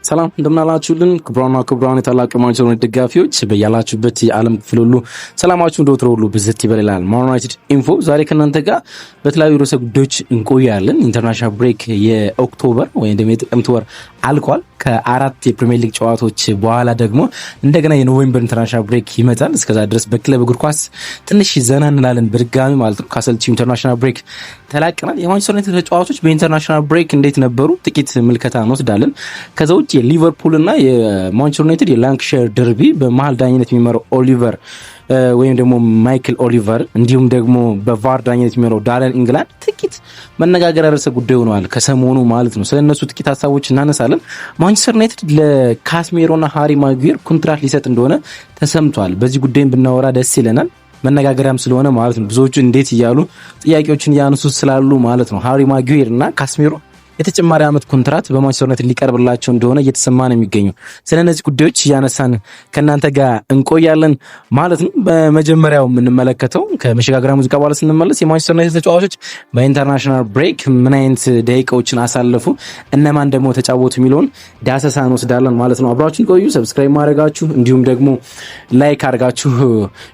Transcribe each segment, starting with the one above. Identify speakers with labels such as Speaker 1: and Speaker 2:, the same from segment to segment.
Speaker 1: ሰላም እንደምናላችሁልን ክብራን የታላቅ ማንቸስተር ዩናይትድ ደጋፊዎች በያላችሁበት የዓለም ክፍል ሁሉ ሰላማችሁ እንደወትሮ ሁሉ ብዝት ይበላል። ማን ዩናይትድ ኢንፎ ዛሬ ከእናንተ ጋር በተለያዩ ርዕሰ ጉዳዮች እንቆያለን። ኢንተርናሽናል ብሬክ የኦክቶበር ወይም ደግሞ የጥቅምት ወር አልቋል። ከአራት የፕሪሚየር ሊግ ጨዋታዎች በኋላ ደግሞ እንደገና የኖቬምበር ኢንተርናሽናል ብሬክ ይመጣል። እስከዛ ድረስ በክለብ እግር ኳስ ትንሽ ዘና እንላለን በድጋሚ ማለት ነው። ካሰልቺው ኢንተርናሽናል ብሬክ ተላቅናል። የማንቸስተር ዩናይትድ ተጫዋቾች በኢንተርናሽናል ብሬክ እንዴት ነበሩ ጥቂት ምልከታ እንወስዳለን። ከዛ ውጭ የሊቨርፑል እና የማንቸስተር ዩናይትድ የላንክሻየር ደርቢ በመሀል ዳኝነት የሚመራው ኦሊቨር ወይም ደግሞ ማይክል ኦሊቨር እንዲሁም ደግሞ በቫር ዳኝነት የሚመራው ዳረን ኢንግላንድ ጥቂት መነጋገሪያ ርዕሰ ጉዳይ ሆነዋል ከሰሞኑ ማለት ነው። ስለነሱ ጥቂት ሀሳቦች እናነሳለን። ማንቸስተር ዩናይትድ ለካስሜሮና ሃሪ ማጉዌር ኮንትራት ሊሰጥ እንደሆነ ተሰምቷል። በዚህ ጉዳይም ብናወራ ደስ ይለናል። መነጋገሪያም ስለሆነ ማለት ነው። ብዙዎቹ እንዴት እያሉ ጥያቄዎችን እያነሱ ስላሉ ማለት ነው። ሃሪ ማጉዌር እና ካስሜሮ የተጨማሪ ዓመት ኮንትራት በማንቸስተር ዩናይትድ ሊቀርብላቸው እንደሆነ እየተሰማ ነው የሚገኘው። ስለነዚህ ጉዳዮች እያነሳን ከእናንተ ጋር እንቆያለን ማለት ነው። በመጀመሪያው የምንመለከተው ከመሸጋገሪያ ሙዚቃ በኋላ ስንመለስ የማንቸስተር ዩናይትድ ተጫዋቾች በኢንተርናሽናል ብሬክ ምን አይነት ደቂቃዎችን አሳለፉ፣ እነማን ደግሞ ተጫወቱ የሚለውን ዳሰሳ እንወስዳለን ማለት ነው። አብራችሁን ቆዩ። ሰብስክራይብ ማድረጋችሁ እንዲሁም ደግሞ ላይክ አድርጋችሁ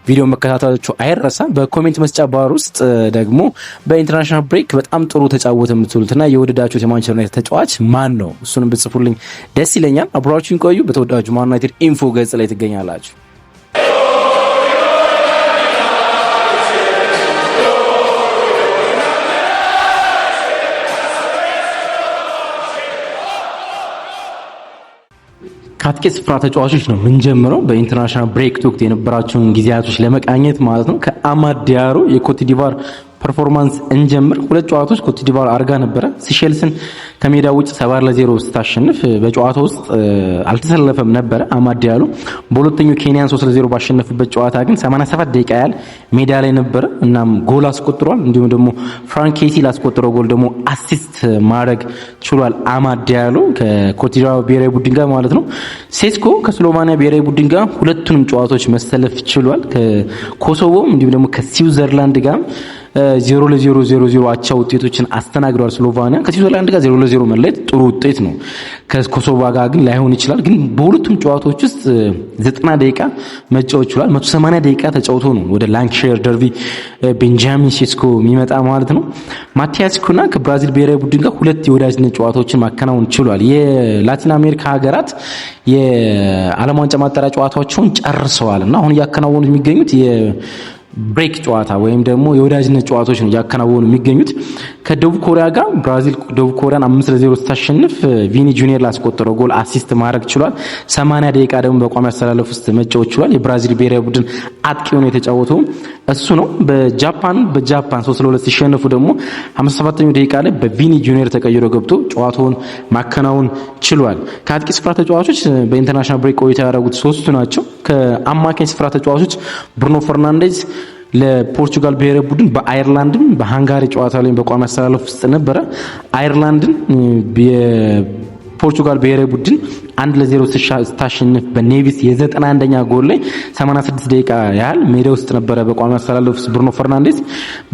Speaker 1: ቪዲዮ መከታተላችሁ አይረሳ። በኮሜንት መስጫ ባር ውስጥ ደግሞ በኢንተርናሽናል ብሬክ በጣም ጥሩ ተጫወተ የምትሉትና የወደዳችሁት የማንቸስተር ዩናይትድ ተጫዋች ማን ነው? እሱንም ብትጽፉልኝ ደስ ይለኛል። አብራችሁን ቆዩ። በተወዳጁ ማን ዩናይትድ ኢንፎ ገጽ ላይ ትገኛላችሁ። ከአጥቂ ስፍራ ተጫዋቾች ነው የምንጀምረው። በኢንተርናሽናል ብሬክ ወቅት የነበራቸውን ጊዜያቶች ለመቃኘት ማለት ነው። ከአማድ ዲያሮ የኮት ዲቫር ፐርፎርማንስ እንጀምር። ሁለት ጨዋታዎች ኮት ዲቫር አርጋ ነበረ። ሲሼልስን ከሜዳ ውጭ 7-0 ስታሸንፍ በጨዋታው ውስጥ አልተሰለፈም ነበረ አማድ ዲያሎ። በሁለተኛው ኬንያን 3-0 ባሸነፉበት ጨዋታ ግን 87 ደቂቃ ያህል ሜዳ ላይ ነበረ። እናም ጎል አስቆጥሯል። እንዲሁም ደግሞ ፍራንክ ኬሲ ላስቆጠረው ጎል ደግሞ አሲስት ማድረግ ችሏል አማድ ዲያሎ ከኮት ዲቫር ብሔራዊ ቡድን ጋር ማለት ነው። ሴስኮ ከስሎቫኒያ ብሔራዊ ቡድን ጋር ሁለቱንም ጨዋታዎች መሰለፍ ችሏል። ከኮሶቮ እንዲሁም ደግሞ ከስዊዘርላንድ ጋር 0-0 አቻ ውጤቶችን አስተናግደዋል። ስሎቫኒያ ከስዊዘርላንድ ጋር 0-0 መለየት ጥሩ ውጤት ነው። ከኮሶቮ ጋር ግን ላይሆን ይችላል። ግን በሁለቱም ጨዋታዎች ውስጥ 90 ደቂቃ መጫወት ችሏል። 180 ደቂቃ ተጫውቶ ነው ወደ ላንክሻየር ደርቢ ቤንጃሚን ሴስኮ የሚመጣ ማለት ነው። ማቲያስ ኩና ከብራዚል ብሔራዊ ቡድን ጋር ሁለት የወዳጅነት ጨዋታዎችን ማከናወን ችሏል። የላቲን አሜሪካ ሀገራት የዓለም ዋንጫ ማጣሪያ ጨዋታዎችን ጨርሰዋል እና አሁን እያከናወኑ የሚገኙት ብሬክ ጨዋታ ወይም ደግሞ የወዳጅነት ጨዋታዎች ነው ያከናወኑ የሚገኙት። ከደቡብ ኮሪያ ጋር ብራዚል ደቡብ ኮሪያን 5-0 ስታሸንፍ ቪኒ ጁኒየር ላስቆጠረው ጎል አሲስት ማድረግ ችሏል። 80 ደቂቃ ደግሞ በቋሚ አሰላለፍ ውስጥ መጫወት ችሏል። የብራዚል ብሔራዊ ቡድን አጥቂ ሆኖ የተጫወተው እሱ ነው። በጃፓን 3-2 ሲሸነፉ ደግሞ 57ኛው ደቂቃ ላይ በቪኒ ጁኒየር ተቀይሮ ገብቶ ጨዋታውን ማከናወን ችሏል። ከአጥቂ ስፍራ ተጫዋቾች በኢንተርናሽናል ብሬክ ቆይታ ያደረጉት ሶስቱ ናቸው። ከአማካኝ ስፍራ ተጫዋቾች ብሩኖ ፈርናንዴዝ ለፖርቹጋል ብሔራዊ ቡድን በአየርላንድም በሃንጋሪ ጨዋታ ላይ በቋሚ አሰላለፍ ውስጥ ነበረ። አየርላንድን የፖርቹጋል ብሔራዊ ቡድን 1-0 ስታሸንፍ በኔቪስ የ91ኛ ጎል ላይ 86 ደቂቃ ያህል ሜዳ ውስጥ ነበረ በቋሚ አሰላለፍ ውስጥ ብሩኖ ፈርናንዴዝ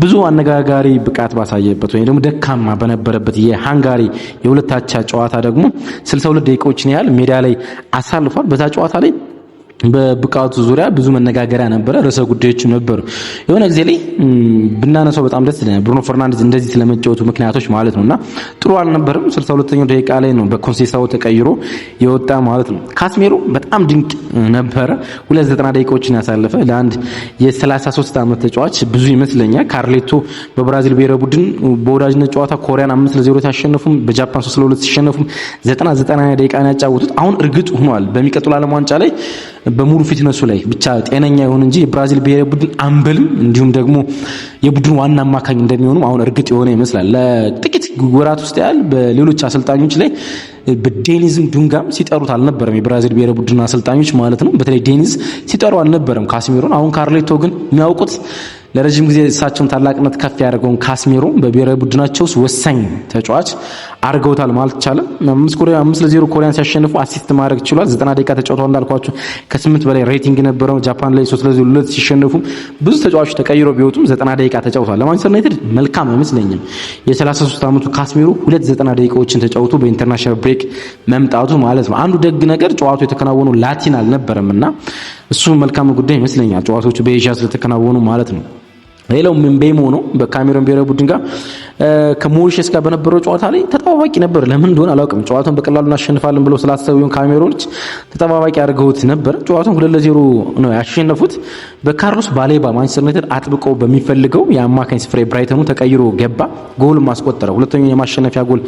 Speaker 1: ብዙ አነጋጋሪ ብቃት ባሳየበት ወይም ደግሞ ደካማ በነበረበት የሃንጋሪ የሁለት አቻ ጨዋታ ደግሞ 62 ደቂቃዎችን ያህል ሜዳ ላይ አሳልፏል። በዛ ጨዋታ ላይ በብቃቱ ዙሪያ ብዙ መነጋገሪያ ነበረ፣ ርዕሰ ጉዳዮችም ነበሩ። የሆነ ጊዜ ላይ ብናነሳው በጣም ደስ ይለኛል ብሩኖ ፈርናንዴዝ እንደዚህ ስለመጫወቱ ምክንያቶች ማለት ነውና ጥሩ አልነበረም። 62ኛው ደቂቃ ላይ ነው በኮንሴሳው ተቀይሮ የወጣ ማለት ነው። ካስሜሮ በጣም ድንቅ ነበረ። 290 ደቂቃዎችን ያሳለፈ ለአንድ የ33 ዓመት ተጫዋች ብዙ ይመስለኛል። ካርሌቶ በብራዚል ብሔራዊ ቡድን በወዳጅነት ጨዋታ ኮሪያን 5-0 ሲያሸነፉም በጃፓን 3-2 ሲሸነፉም 90 ደቂቃ ነው ያጫወቱት። አሁን እርግጥ ሆኗል በሚቀጥለው ዓለም ዋንጫ ላይ በሙሉ ፊትነሱ ላይ ብቻ ጤነኛ ይሁን እንጂ የብራዚል ብሔራዊ ቡድን አምበልም እንዲሁም ደግሞ የቡድኑ ዋና አማካኝ እንደሚሆኑ አሁን እርግጥ የሆነ ይመስላል። ለጥቂት ወራት ውስጥ ያህል በሌሎች አሰልጣኞች ላይ በዴኒዝም ዱንጋም ሲጠሩት አልነበረም። የብራዚል ብሔራዊ ቡድን አሰልጣኞች ማለት ነው። በተለይ ዴኒዝ ሲጠሩ አልነበረም ካስሜሮን። አሁን ካርሌቶ ግን የሚያውቁት ለረጅም ጊዜ እሳቸውን ታላቅነት ከፍ ያደርገውን ካስሜሮ በብሔራዊ ቡድናቸው ውስጥ ወሳኝ ተጫዋች አድርገውታል ማለት ይቻላል። 5-0 ኮሪያን ሲያሸንፉ አሲስት ማድረግ ችሏል። 90 ደቂቃ ተጫውተው እንዳልኳችሁ ከ8 በላይ ሬቲንግ ነበረው። ጃፓን ላይ 3-2 ሲሸነፉ ብዙ ተጫዋቾች ተቀይሮ ቢወጡም 90 ደቂቃ ተጫውተዋል። ለማንቸስተር ዩናይትድ መልካም አይመስለኝም የ33 ዓመቱ ካስሜሮ 90 ደቂቃዎችን ተጫውቶ በኢንተርናሽናል ብሬክ መምጣቱ ማለት ነው። አንዱ ደግ ነገር ጨዋታው የተከናወነው ላቲን አልነበረምና እሱ መልካም ጉዳይ ይመስለኛል። ጨዋታዎቹ በኤዥያ ስለተከናወኑ ማለት ነው። ሌላው ምቤሞ ነው። በካሜሮን ብሔራዊ ቡድን ጋር ከሞሪሸስ ጋር በነበረው ጨዋታ ላይ ተጠባባቂ ነበር። ለምን እንደሆነ አላውቅም። ጨዋታውን በቀላሉ እናሸንፋለን ብለው ስላሰቡ ካሜሮኖች ተጠባባቂ አድርገውት ነበር። ጨዋታውን 2-0 ነው ያሸነፉት። በካርሎስ ባሌባ ማንቸስተር ዩናይትድ አጥብቀው በሚፈልገው የአማካኝ ስፍራ ብራይተኑ ተቀይሮ ገባ፣ ጎል ማስቆጠረ። ሁለተኛው የማሸነፊያ ጎል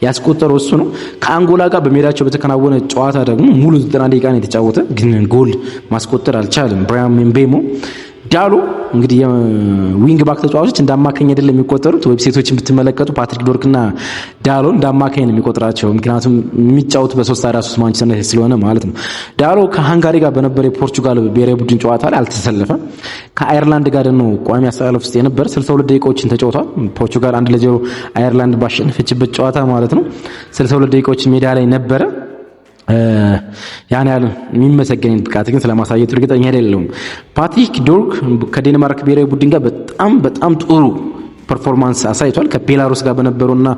Speaker 1: ያስቆጠረው እሱ ነው። ከአንጎላ ጋር በሜዳቸው በተከናወነ ጨዋታ ደግሞ ሙሉ 90 ደቂቃ ነው የተጫወተ፣ ግን ጎል ማስቆጠር አልቻለም። ብራያን ምቤሞ ዳሎ እንግዲህ የዊንግ ባክ ተጫዋቾች እንዳማካኝ አይደለም የሚቆጠሩት። ዌብሳይቶችን ብትመለከቱ ፓትሪክ ዶርክና ዳሎ እንዳማካኝ ነው የሚቆጥራቸው፣ ምክንያቱም የሚጫወቱ በ3-4-3 ማንቸስተር ዩናይትድ ስለሆነ ማለት ነው። ዳሎ ከሃንጋሪ ጋር በነበረ የፖርቹጋል ብሔራዊ ቡድን ጨዋታ ላይ አልተሰለፈም። ከአየርላንድ ጋር ደግሞ ቋሚ አሰላለፍ ውስጥ የነበረ 62 ደቂቃዎችን ተጫውቷል። ፖርቹጋል 1-0 አየርላንድ ባሸነፈችበት ጨዋታ ማለት ነው። 62 ደቂቃዎችን ሜዳ ላይ ነበረ። ያን ያህል የሚመሰገን ብቃት ግን ስለማሳየቱ እርግጠኛ አይደለሁም። ፓትሪክ ዶርክ ከዴንማርክ ብሔራዊ ቡድን ጋር በጣም ጥሩ ፐርፎርማንስ አሳይቷል። ከቤላሩስ ጋር በነበረውና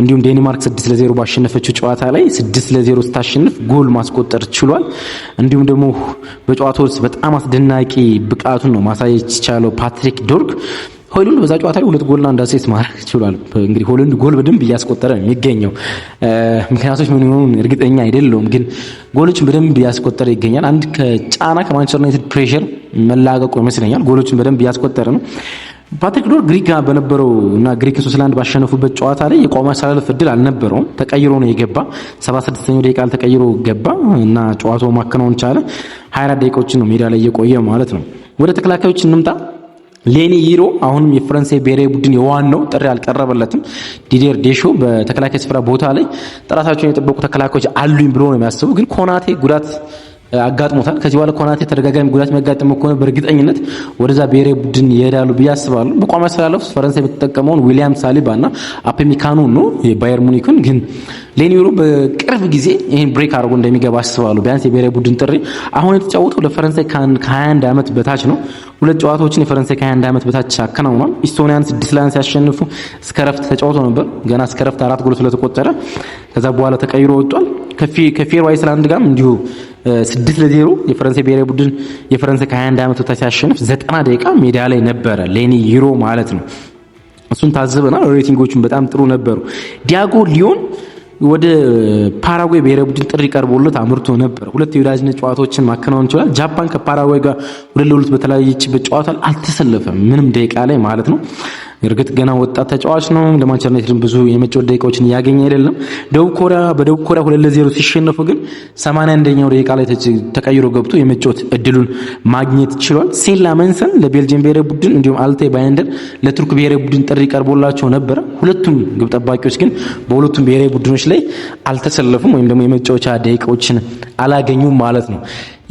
Speaker 1: እንዲሁም ዴንማርክ 6-0 ባሸነፈችው ጨዋታ ላይ 6-0 ስታሸንፍ ጎል ማስቆጠር ችሏል። እንዲሁም ደግሞ በጨዋታው ውስጥ በጣም አስደናቂ ብቃቱን ነው ማሳየት የቻለው ፓትሪክ ዶርክ። ሆይሉንድ በዛ ጨዋታ ላይ 2 ጎልና 1 አሲስት ማድረግ ችሏል። እንግዲህ ሆይሉንድ ጎል በደንብ እያስቆጠረ ነው የሚገኘው። ምክንያቶች ምን ይሆኑ እርግጠኛ አይደለሁም፣ ግን ጎሎችን በደንብ እያስቆጠረ ይገኛል። አንድ ከጫና ከማንቸስተር ዩናይትድ ፕሬሸር መላቀቁ ይመስለኛል። ጎሎችን በደንብ እያስቆጠረ ነው። ፓትሪክ ዶርክ ግሪክ ጋር በነበረው እና ግሪክ 3-1 ባሸነፉበት ጨዋታ ላይ የቋሚ አሰላለፍ እድል አልነበረውም። ተቀይሮ ነው የገባ። 76ኛው ደቂቃ ተቀይሮ ገባ እና ጨዋታው ማከናወን ቻለ። 24 ደቂቃዎችን ነው ሜዳ ላይ የቆየ ማለት ነው። ወደ ተከላካዮች እንምጣ። ሌኒ ይሮ አሁንም የፈረንሳይ ብሔራዊ ቡድን የዋናው ጥሪ አልቀረበለትም። ዲዲየር ዴሾ በተከላካይ ስፍራ ቦታ ላይ ጥራታቸውን የጠበቁ ተከላካዮች አሉኝ ብሎ ነው የሚያስቡ፣ ግን ኮናቴ ጉዳት አጋጥሞታል። ከዚህ በኋላ ኮናቴ ተደጋጋሚ ጉዳት የሚያጋጥመው ከሆነ በእርግጠኝነት ወደዛ ብሔራዊ ቡድን ይሄዳሉ ብዬ አስባለሁ። በቋሚ አሰላለፍ ፈረንሳይ የምትጠቀመውን ዊሊያም ሳሊባና አፔሚካኖ ነው የባየር ሙኒክን። ግን ሌኒ ይሮ በቅርብ ጊዜ ይሄን ብሬክ አድርጎ እንደሚገባ አስባለሁ። ቢያንስ የብሔራዊ ቡድን ጥሪ አሁን የተጫወተው ለፈረንሳይ ከ21 ዓመት በታች ነው። 2 ጨዋታዎችን የፈረንሳይ ከ21 ዓመት በታች አከናውኗል። ኢስቶኒያን 6-1 ሲያሸንፉ እስከ ረፍት ተጫውቶ ነበር። ገና እስከ ረፍት 4 ጎል ስለተቆጠረ ከዛ በኋላ ተቀይሮ ወጥቷል። ከፌር አይስላንድ ጋርም እንዲሁ 6-0 የፈረንሳይ ብሔራዊ ቡድን የፈረንሳይ ከ21 ዓመት በታች ሲያሸንፍ 90 ደቂቃ ሜዳ ላይ ነበረ ሌኒ ይሮ ማለት ነው። እሱን ታዝበናል። ሬቲንጎቹም በጣም ጥሩ ነበሩ። ዲያጎ ሊዮን ወደ ፓራጓይ ብሔራዊ ቡድን ጥሪ ቀርቦለት አምርቶ ነበር። 2 የወዳጅነት ጨዋታዎችን ማከናወን ይችላል። ጃፓን ከፓራጓይ ጋር 2-2 በተለያየችበት ጨዋታ አልተሰለፈም፣ ምንም ደቂቃ ላይ ማለት ነው። እርግጥ ገና ወጣት ተጫዋች ነው። ለማንቸስተር ዩናይትድ ብዙ የመጫወት ደቂቃዎችን ያገኘ አይደለም። በደቡብ ኮሪያ 2-0 ሲሸነፉ ግን 81ኛው ደቂቃ ላይ ተቀይሮ ገብቶ የመጫወት እድሉን ማግኘት ችሏል። ሴላ መንሰን ለቤልጂየም ብሔራዊ ቡድን እንዲሁም አልታይ ባይንደር ለቱርክ ብሔራዊ ቡድን ጥሪ ቀርቦላቸው ነበረ። ሁለቱም ግብ ጠባቂዎች ግን በሁለቱም ብሔራዊ ቡድኖች ላይ አልተሰለፉም ወይም ደግሞ የመጫወቻ ደቂቃዎችን አላገኙም ማለት ነው።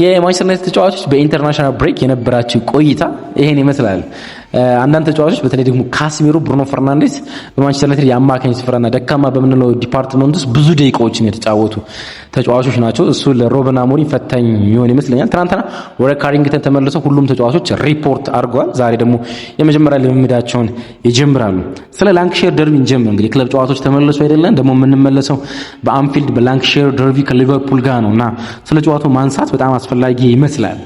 Speaker 1: የማንቸስተር ዩናይትድ ተጫዋቾች በኢንተርናሽናል ብሬክ የነበራቸው ቆይታ ይሄን ይመስላል። አንዳንድ ተጫዋቾች በተለይ ደግሞ ካስሜሮ፣ ብሩኖ ፈርናንዴስ በማንቸስተር ዩናይትድ የአማካኝ ስፍራና ደካማ በምንለው ዲፓርትመንት ውስጥ ብዙ ደቂቃዎችን የተጫወቱ ተጫዋቾች ናቸው። እሱ ለሮበን አሞሪም ፈታኝ የሚሆን ይመስለኛል። ትናንትና ወደ ካሪንግተን ተመልሰው ሁሉም ተጫዋቾች ሪፖርት አድርገዋል። ዛሬ ደግሞ የመጀመሪያ ልምምዳቸውን ይጀምራሉ። ስለ ላንክሼር ደርቢ እንጀምር። እንግዲህ የክለብ ጨዋታዎች ተመልሶ አይደለም ደግሞ የምንመለሰው በአንፊልድ በላንክሼር ደርቢ ከሊቨርፑል ጋር ነውና ስለ ጨዋታው ማንሳት በጣም አስፈላጊ ይመስላል።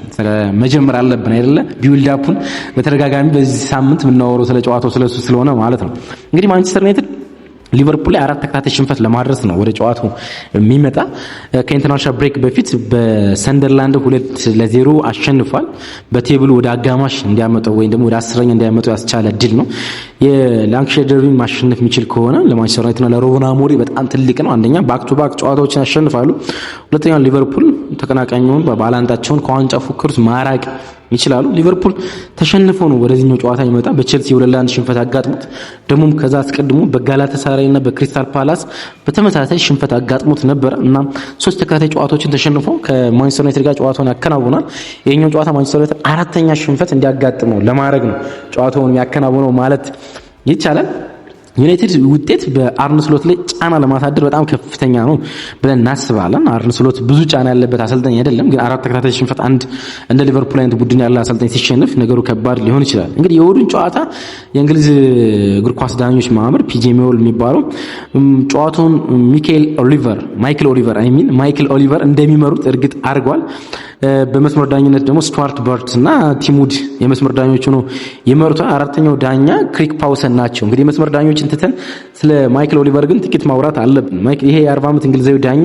Speaker 1: መጀመር አለብን አይደለ? ቢውልድ አፑን በተደጋጋሚ በዚህ ሳምንት የምናወራው ስለ ጨዋታው ስለሱ ስለሆነ ማለት ነው። እንግዲህ ማንቸስተር ዩናይትድ ሊቨርፑል ላይ 4 ተከታታይ ሽንፈት ለማድረስ ነው ወደ ጨዋታው የሚመጣ። ከኢንተርናሽናል ብሬክ በፊት በሰንደርላንድ 2-0 አሸንፏል። በቴብሉ ወደ አጋማሽ እንዲያመጣው ወይም ደግሞ ወደ 10ኛ እንዲያመጣው ያስቻለ ድል ነው። የላንክሼር ደርቢን ማሸነፍ የሚችል ከሆነ ለማንቸስተር ዩናይትድና ለሮበን አሞሪም በጣም ትልቅ ነው። አንደኛ ባክ ቱ ባክ ጨዋታዎችን ያሸንፋሉ። ሁለተኛ ሊቨርፑል ተቀናቃኙን ባላንጣቸውን ከዋንጫ ፉክክር ማራቅ ይችላሉ። ሊቨርፑል ተሸንፎ ነው ወደዚህኛው ጨዋታ ይመጣ በቼልሲ 2-1 ሽንፈት አጋጥሞት ደግሞም ከዛ አስቀድሞ በጋላታሳራይና በክሪስታል ፓላስ በተመሳሳይ ሽንፈት አጋጥሞት ነበር እና 3 ተከታታይ ጨዋታዎችን ተሸንፎ ከማንቸስተር ዩናይትድ ጋር ጨዋታውን ያከናውናል። ይሄኛው ጨዋታ ማንቸስተር ዩናይትድ አራተኛ ሽንፈት እንዲያጋጥመው ለማድረግ ነው ጨዋታውን ያከናውነው ማለት ይቻላል። ዩናይትድ ውጤት በአርነ ስሎት ላይ ጫና ለማሳደር በጣም ከፍተኛ ነው ብለን እናስባለን። አርነ ስሎት ብዙ ጫና ያለበት አሰልጣኝ አይደለም፣ ግን 4 ተከታታይ ሽንፈት አንድ እንደ ሊቨርፑል አይነት ቡድን ያለ አሰልጣኝ ሲሸነፍ ነገሩ ከባድ ሊሆን ይችላል። እንግዲህ የእሁዱን ጨዋታ የእንግሊዝ እግር ኳስ ዳኞች ማህበር ፒጄሚኦል የሚባለው ጨዋታውን ማይክል ኦሊቨር እንደሚመሩት እርግጥ አድርጓል። በመስመር ዳኝነት ደግሞ ስቱዋርት በርት እና ቲሙድ የመስመር ዳኞች ሆነው ይመሩታል። አራተኛው ዳኛ ክሪክ ፓውሰን ናቸው። እንግዲህ የመስመር ዳኞችን ትተን ስለ ማይክል ኦሊቨር ግን ጥቂት ማውራት አለብን። ይሄ የ40 ዓመት እንግሊዛዊ ዳኛ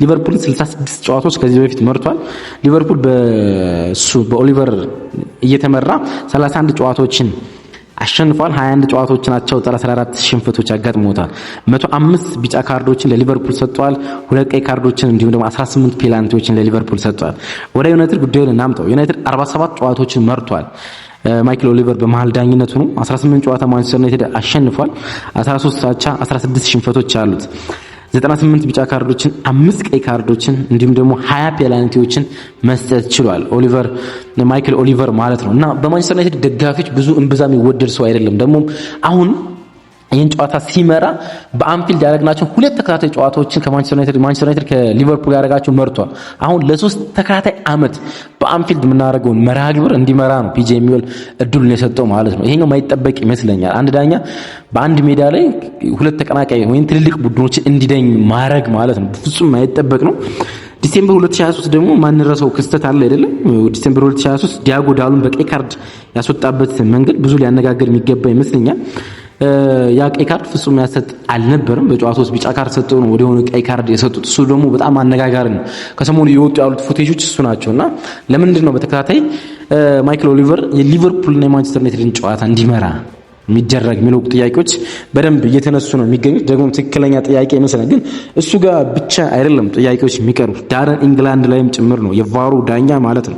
Speaker 1: ሊቨርፑልን 66 ጨዋታዎች ከዚህ በፊት መርቷል። ሊቨርፑል በኦሊቨር እየተመራ 31 ጨዋታዎችን አሸንፏል። 21 ጨዋታዎች ናቸው 34 ሽንፈቶች አጋጥመውታል። 105 ቢጫ ካርዶችን ለሊቨርፑል ሰጥቷል። 2 ቀይ ካርዶችን እንዲሁም ደግሞ 18 ፔናልቲዎችን ለሊቨርፑል ሰጥቷል። ወደ ዩናይትድ ጉዳዩን እናምጣው። ዩናይትድ 47 ጨዋታዎችን መርቷል። ማይክል ኦሊቨር በመሃል ዳኝነቱ ነው። 18 ጨዋታ ማንቸስተር ዩናይትድ አሸንፏል። 13 አቻ፣ 16 ሽንፈቶች አሉት። 98 ቢጫ ካርዶችን፣ 5 ቀይ ካርዶችን እንዲሁም ደግሞ 20 ፔናልቲዎችን መስጠት ችሏል። ማይክል ኦሊቨር ማለት ነው እና በማንቸስተር ዩናይትድ ደጋፊዎች ብዙ እምብዛም ይወደድ ሰው አይደለም። ደግሞ አሁን ይህን ጨዋታ ሲመራ በአንፊልድ ያደረግናቸው 2 ተከታታይ ጨዋታዎችን ማንቸስተር ዩናይትድ ከሊቨርፑል ያደረጋቸው መርቷል። አሁን ለ3 ተከታታይ ዓመት በአንፊልድ የምናደርገውን መርሃ ግብር እንዲመራ ነው ፒጄሚኦል እድሉን የሰጠው ማለት ነው። ይሄኛው ማይጠበቅ ይመስለኛል። አንድ ዳኛ በአንድ ሜዳ ላይ 2 ተቀናቃይ ወይም ትልልቅ ቡድኖችን እንዲዳኝ ማድረግ ማለት ነው ፍጹም ማይጠበቅ ነው። ዲሴምበር 2023 ደግሞ ማንረሳው ክስተት አለ አይደለም። ዲሴምበር 2023 ዲያጎ ዳሉን በቀይ ካርድ ያስወጣበት መንገድ ብዙ ሊያነጋግር የሚገባ ይመስለኛል። ያ ቀይ ካርድ ፍጹም ያሰጥ አልነበረም። በጨዋታው ውስጥ ቢጫ ካርድ ሰጠው ነው ወዲያውኑ ቀይ ካርድ የሰጡት። እሱ ደግሞ በጣም አነጋጋሪ ነው። ከሰሞኑ የወጡ ያሉት ፉቴጆች እሱ ናቸውና ለምንድን ነው በተከታታይ ማይክል ኦሊቨር የሊቨርፑልና የማንቸስተር ዩናይትድን ጨዋታ እንዲመራ የሚደረግ የሚለው ጥያቄዎች በደንብ እየተነሱ ነው የሚገኙት። ደግሞ ትክክለኛ ጥያቄ ይመስላል። ግን እሱ ጋር ብቻ አይደለም ጥያቄዎች የሚቀርቡ ዳረን ኢንግላንድ ላይም ጭምር ነው። የቫሩ ዳኛ ማለት ነው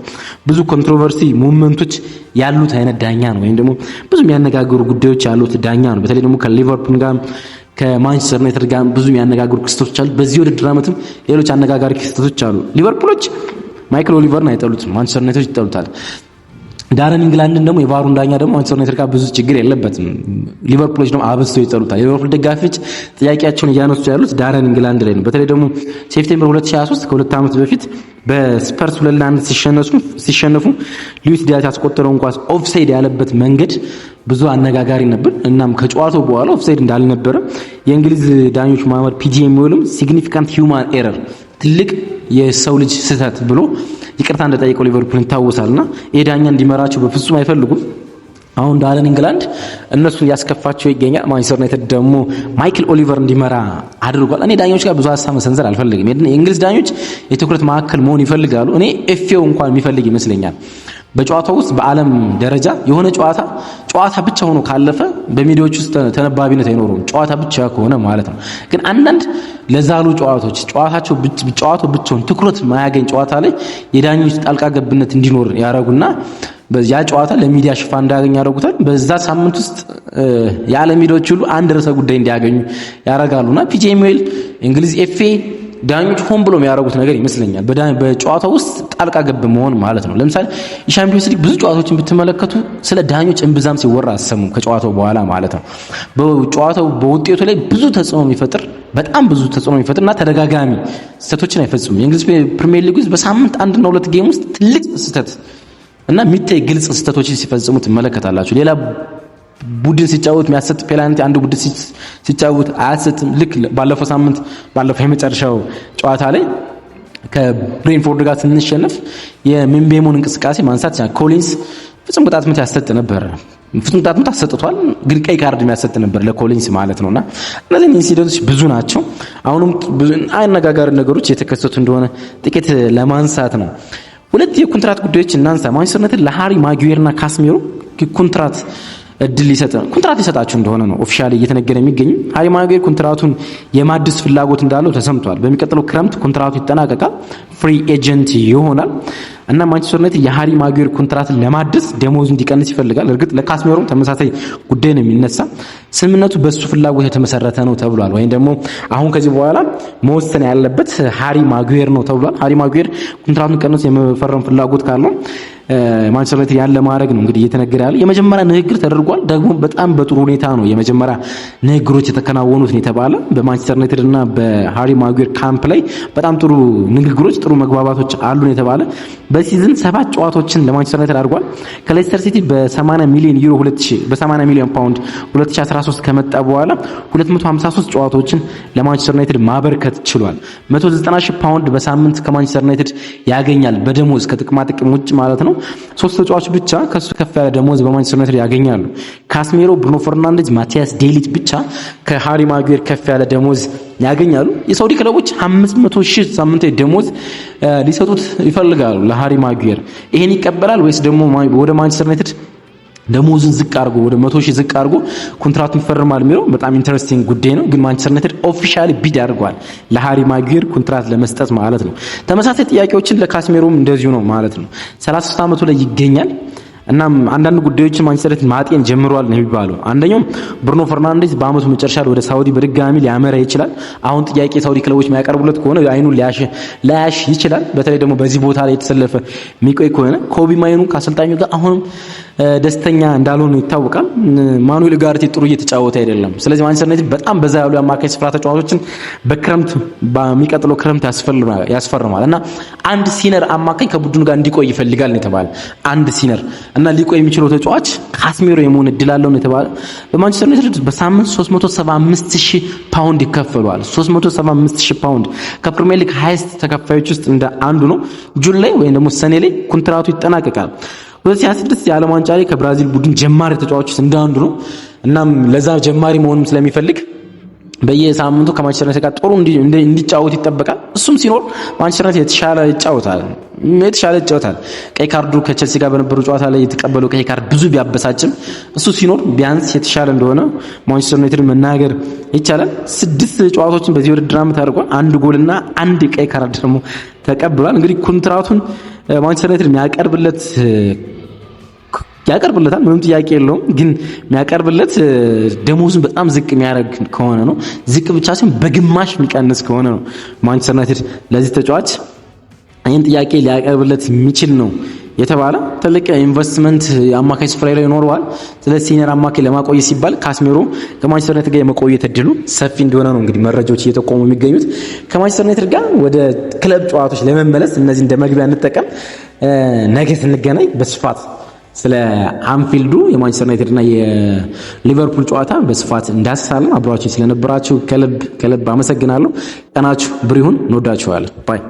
Speaker 1: ብዙ ኮንትሮቨርሲ ሙቭመንቶች ያሉት አይነት ዳኛ ነው፣ ወይም ደግሞ ብዙ የሚያነጋግሩ ጉዳዮች ያሉት ዳኛ ነው። በተለይ ደግሞ ከሊቨርፑል ጋር ከማንቸስተር ዩናይትድ ጋር ብዙ የሚያነጋግሩ ክስተቶች አሉ። በዚህ ውድድር ዓመትም ሌሎች አነጋጋሪ ክስተቶች አሉ። ሊቨርፑሎች ማይክል ኦሊቨርን አይጠሉትም፣ ማንቸስተር ዩናይትድ ይጠሉታል። ዳረን ኢንግላንድን ደግሞ የቫሩን ዳኛ ደግሞ ማንቸስተር ዩናይትድ ጋር ብዙ ችግር የለበትም። ሊቨርፑሎች ደግሞ አበዝተው ይጠሉታል። የሊቨርፑል ደጋፊዎች ጥያቄያቸውን እያነሱ ያሉት ዳረን ኢንግላንድ ላይ ነው። በተለይ ደግሞ ሴፕቴምበር 2023 ከ2 ዓመት በፊት በስፐርስ 2-1 ሲሸነፉ ሉዊስ ዲያዝ ያስቆጠረውን ኳስ ኦፍሳይድ ያለበት መንገድ ብዙ አነጋጋሪ ነበር። እናም ከጨዋታው በኋላ ኦፍሳይድ እንዳልነበረ የእንግሊዝ ዳኞች ማህበር ፒጂኤምኦልም ሲግኒፊካንት ሂውማን ኤረር ትልቅ የሰው ልጅ ስህተት ብሎ ይቅርታ እንደጠየቀው ሊቨርፑል ይታወሳልና ይሄ ዳኛ እንዲመራቸው በፍጹም አይፈልጉም። አሁን ዳረን ኢንግላንድ እነሱን ያስከፋቸው ይገኛል። ማንቸስተር ዩናይትድ ደግሞ ማይክል ኦሊቨር እንዲመራ አድርጓል። እኔ ዳኞች ጋር ብዙ ሀሳብ መሰንዘር አልፈልግም። የእንግሊዝ ዳኞች የትኩረት ማዕከል መሆን ይፈልጋሉ። እኔ ኤፍኤው እንኳን የሚፈልግ ይመስለኛል። በጨዋታው ውስጥ በዓለም ደረጃ የሆነ ጨዋታ ብቻ ሆኖ ካለፈ በሚዲያዎች ውስጥ ተነባቢነት አይኖረውም። ጨዋታ ብቻ ከሆነ ማለት ነው። ግን አንዳንድ ለዛሉ ጨዋታው ብቻውን ትኩረት ማያገኝ ጨዋታ ላይ የዳኞች ጣልቃ ገብነት እንዲኖር ያደርጉና ያ ጨዋታ ለሚዲያ ሽፋን እንዳያገኝ ያደርጉታል። በዛ ሳምንት ውስጥ የዓለም ሚዲያዎች ሁሉ አንድ ርዕሰ ጉዳይ እንዲያገኙ ያደርጋሉና ፒጂኤምኦል እንግሊዝ ኤፍኤ ዳኞች ሆን ብሎ የሚያደርጉት ነገር ይመስለኛል። በጨዋታው ውስጥ ጣልቃ ገብ መሆን ማለት ነው። ለምሳሌ የሻምፒዮንስ ሊግ ብዙ ጨዋታዎችን ብትመለከቱ ስለ ዳኞች እምብዛም ሲወራ አሰሙም ከጨዋታው በኋላ ማለት ነው። በጨዋታው በውጤቱ ላይ በጣም ብዙ ተጽዕኖ የሚፈጥርና ተደጋጋሚ ስህተቶችን አይፈጽሙም። የእንግሊዝ ፕሪሚየር ሊግ ውስጥ በሳምንት 1 እና 2 ጌም ውስጥ ትልቅ ስህተት እና የሚታይ ግልጽ ስህተቶችን ሲፈጽሙ ትመለከታላችሁ። ሌላ ቡድን ሲጫወት የሚያሰጥ ፔናልቲ አንድ ቡድን ሲጫወት አያሰጥም። ልክ ባለፈው የመጨረሻው ጨዋታ ላይ ከብሬንፎርድ ጋር ስንሸነፍ የምንቤሞን እንቅስቃሴ ማንሳት ይችላል። ኮሊንስ ፍጹም ቅጣት ምት ያሰጥ ነበር። ፍጹም ቅጣት ምት አሰጥቷል፣ ግን ቀይ ካርድ የሚያሰጥ ነበር ለኮሊንስ ማለት ነውና እነዚህ ኢንሲደንቶች ብዙ ናቸው። አሁንም ብዙ አነጋጋሪ ነገሮች የተከሰቱ እንደሆነ ጥቂት ለማንሳት ነው። 2 የኮንትራት ጉዳዮች እናንሳ። ማንቸስተር ዩናይትድ ለሃሪ ማጉዌርና ካስሜሮ ኮንትራት እድል ኮንትራት ሊሰጣቸው እንደሆነ ነው ኦፊሻሊ እየተነገረ የሚገኝ። ሃሪ ማጉዌር ኮንትራቱን የማድስ ፍላጎት እንዳለው ተሰምቷል። በሚቀጥለው ክረምት ኮንትራቱ ይጠናቀቃል፣ ፍሪ ኤጀንት ይሆናል እና ማንቸስተር ዩናይትድ የሃሪ ማጉዌር ኮንትራትን ለማድስ ደሞዙ እንዲቀንስ ይፈልጋል። እርግጥ ለካስሜሮም ተመሳሳይ ጉዳይ ነው የሚነሳ። ስምምነቱ በሱ ፍላጎት የተመሰረተ ነው ተብሏል። ወይም ደግሞ አሁን ከዚህ በኋላ መወሰን ያለበት ሃሪ ማጉዌር ነው ተብሏል። ሃሪ ማጉዌር ኮንትራቱን ቀንሶ የመፈረም ፍላጎት ካለው ማንቸስተር ዩናይትድ ያለ ማድረግ ነው እንግዲህ እየተነገረ ያለ። የመጀመሪያ ንግግር ተደርጓል። ደግሞ በጣም በጥሩ ሁኔታ ነው የመጀመሪያ ንግግሮች የተከናወኑት ነው የተባለ። በማንቸስተር ዩናይትድ እና በሃሪ ማጉዌር ካምፕ ላይ በጣም ጥሩ ንግግሮች፣ ጥሩ መግባባቶች አሉ ነው የተባለ። በሲዝን 7 ጨዋታዎችን ለማንቸስተር ዩናይትድ አድርጓል። ከሌስተር ሲቲ በ80 ሚሊዮን ዩሮ በ80 ሚሊዮን ፓውንድ 2013 ከመጣ በኋላ 253 ጨዋታዎችን ለማንቸስተር ዩናይትድ ማበርከት ችሏል። 190 ሺህ ፓውንድ በሳምንት ከማንቸስተር ዩናይትድ ያገኛል በደሞዝ ከጥቅማ ጥቅም ውጭ ማለት ነው። 3 ተጫዋቾች ብቻ ከሱ ከፍ ያለ ደሞዝ በማንቸስተር ዩናይትድ ያገኛሉ። ካስሜሮ፣ ብሩኖ ፈርናንዴዝ፣ ማቲያስ ዴሊት ብቻ ከሃሪ ማጉዌር ከፍ ያለ ደሞዝ ያገኛሉ። የሳውዲ ክለቦች 500 ሺህ ሳምንታዊ ደሞዝ ሊሰጡት ይፈልጋሉ ለሃሪ ማጉዌር። ይሄን ይቀበላል ወይስ ደግሞ ወደ ማንቸስተር ዩናይትድ ደሞዙን ዝቅ አድርጎ ወደ 100 ሺህ ዝቅ አድርጎ ኮንትራቱን ይፈርማል የሚለው በጣም ኢንተረስቲንግ ጉዳይ ነው። ግን ማንቸስተር ዩናይትድ ኦፊሻሊ ቢድ አድርጓል ለሃሪ ማጉዌር ኮንትራት ለመስጠት ማለት ነው። ተመሳሳይ ጥያቄዎችን ለካስሜሮም እንደዚሁ ነው ማለት ነው። 33 ዓመቱ ላይ ይገኛል። እናም አንዳንድ ጉዳዮችን ማንቸስተር ዩናይትድ ማጤን ጀምሯል ነው የሚባለው። አንደኛው ብሩኖ ፈርናንዴዝ በአመቱ መጨረሻ ወደ ሳውዲ በድጋሚ ሊያመራ ይችላል። አሁን ጥያቄ ሳውዲ ክለቦች የሚያቀርቡለት ከሆነ አይኑ ሊያሽ ይችላል። በተለይ ደግሞ በዚህ ቦታ ላይ የተሰለፈ የሚቆይ ከሆነ ኮቢ ማይኑ ከአሰልጣኙ ጋር አሁንም ደስተኛ እንዳልሆነ ይታወቃል። ማኑኤል ኡጋርቴ ጥሩ እየተጫወተ አይደለም። ስለዚህ ማንቸስተር ዩናይትድ በጣም በዛ ያሉ አማካይ ስፍራ ተጫዋቾችን በሚቀጥለው ክረምት ያስፈርማል እና አንድ ሲነር አማካኝ ከቡድኑ ጋር እንዲቆይ ይፈልጋል ነው የተባለ። አንድ ሲነር እና ሊቆይ የሚችለው ተጫዋች ካስሜሮ የመሆን እድል አለው ነው የተባለ። በማንቸስተር ዩናይትድ በሳምንት 375,000 ፓውንድ ይከፈለዋል። 375,000 ፓውንድ ከፕሪሚየር ሊግ ሃይስት ተከፋዮች ውስጥ እንደ አንዱ ነው። ጁን ላይ ወይም ደግሞ ሰኔ ላይ ኮንትራቱ ይጠናቀቃል። 2026 የዓለም ዋንጫ ላይ ከብራዚል ቡድን ጀማሪ ተጫዋቾች ውስጥ እንደ አንዱ ነው። እናም ለዛ ጀማሪ መሆኑም ስለሚፈልግ በየሳምንቱ ከማንቸስተር ዩናይትድ ጋር ጥሩ እንዲጫወት ይጠበቃል። እሱም ሲኖር ማንቸስተር ዩናይትድ የተሻለ ይጫወታል። ቀይ ካርዱ ከቸልሲ ጋር በነበሩ ጨዋታ ላይ የተቀበለው ቀይ ካርድ ብዙ ቢያበሳጭም እሱ ሲኖር ቢያንስ የተሻለ እንደሆነ ማንቸስተር ዩናይትድ መናገር ይቻላል። 6 ጨዋታዎችን በዚህ ውድድር ዓመት አድርጓል። 1 ጎልና 1 ቀይ ካርድ ደግሞ ተቀብሏል። እንግዲህ ኮንትራቱን ማንቸስተር ዩናይትድ ያቀርብለታል፣ ምንም ጥያቄ የለውም። ግን የሚያቀርብለት ደሞዙን በጣም ዝቅ የሚያደርግ ከሆነ ነው። ዝቅ ብቻ ሲሆን በግማሽ የሚቀንስ ከሆነ ነው ማንቸስተር ዩናይትድ ለዚህ ተጫዋች ይህን ጥያቄ ሊያቀርብለት የሚችል ነው የተባለ። ትልቅ ኢንቨስትመንት አማካይ ስፍራ ላይ ይኖረዋል። ስለዚህ ሲኒየር አማካይ ለማቆየት ሲባል ካስሜሮ ከማንቸስተር ዩናይትድ ጋር የመቆየት እድሉ ሰፊ እንደሆነ ነው እንግዲህ መረጃዎች እየጠቆሙ የሚገኙት። ከማንቸስተር ዩናይትድ ጋር ወደ ክለብ ጨዋታዎች ለመመለስ እነዚህ እንደ መግቢያ እንጠቀም። ነገ ስንገናኝ በስፋት ስለ አንፊልዱ የማንቸስተር ዩናይትድ እና የሊቨርፑል ጨዋታ በስፋት እንዳስሳለን። አብራችሁ ስለነበራችሁ ከልብ አመሰግናለሁ። ቀናችሁ ብሩህ ይሁን። እንወዳችኋለን። ባይ